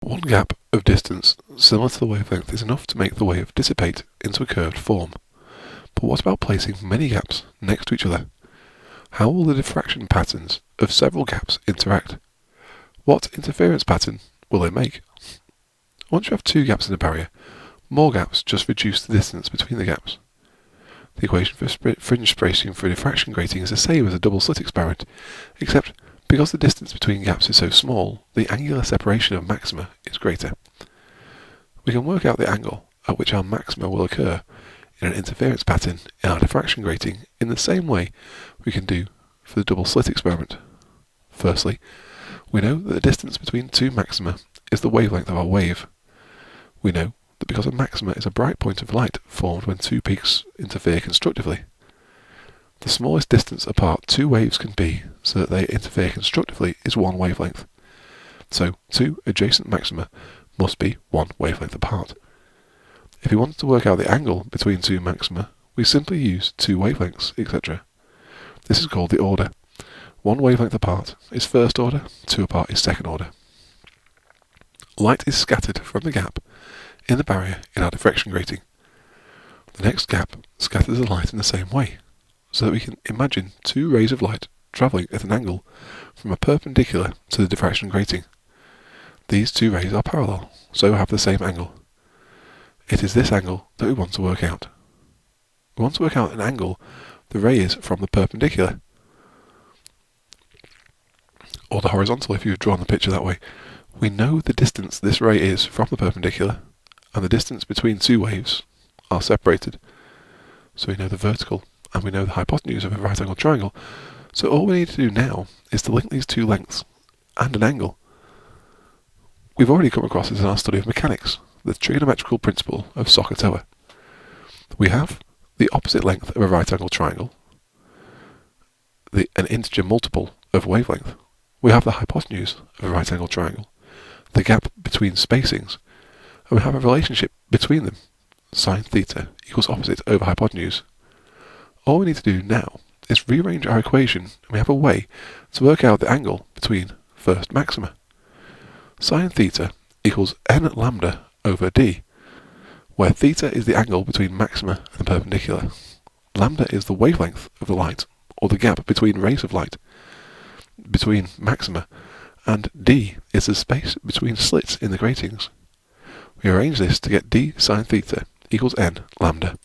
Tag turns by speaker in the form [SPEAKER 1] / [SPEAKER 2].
[SPEAKER 1] One gap of distance similar to the wavelength is enough to make the wave dissipate into a curved form. But what about placing many gaps next to each other? How will the diffraction patterns of several gaps interact? What interference pattern will they make? Once you have two gaps in a barrier, more gaps just reduce the distance between the gaps. The equation for fringe spacing for a diffraction grating is the same as a double slit experiment, except because the distance between gaps is so small, the angular separation of maxima is greater. We can work out the angle at which our maxima will occur in an interference pattern in our diffraction grating in the same way we can do for the double slit experiment. Firstly, we know that the distance between two maxima is the wavelength of our wave. We know that because a maxima is a bright point of light formed when two peaks interfere constructively. The smallest distance apart two waves can be so that they interfere constructively is one wavelength. So two adjacent maxima must be one wavelength apart. If we wanted to work out the angle between two maxima, we simply use two wavelengths, etc. This is called the order. One wavelength apart is first order, two apart is second order. Light is scattered from the gap in the barrier in our diffraction grating. The next gap scatters the light in the same way, so that we can imagine two rays of light travelling at an angle from a perpendicular to the diffraction grating. These two rays are parallel, so have the same angle. It is this angle that we want to work out. We want to work out an angle the ray is from the perpendicular, or the horizontal if you've drawn the picture that way. We know the distance this ray is from the perpendicular, and the distance between two waves are separated. So we know the vertical, and we know the hypotenuse of a right angled triangle. So all we need to do now is to link these two lengths and an angle. We've already come across this in our study of mechanics, the trigonometrical principle of SOHCAHTOA. We have the opposite length of a right angled triangle, an integer multiple of wavelength. We have the hypotenuse of a right angled triangle, the gap between spacings, and we have a relationship between them. Sine theta equals opposite over hypotenuse. All we need to do now is rearrange our equation, and we have a way to work out the angle between first maxima. Sine theta equals n lambda over d, where theta is the angle between maxima and the perpendicular. Lambda is the wavelength of the light, or the gap between rays of light, between maxima, and d is the space between slits in the gratings. We arrange this to get d sine theta equals n lambda.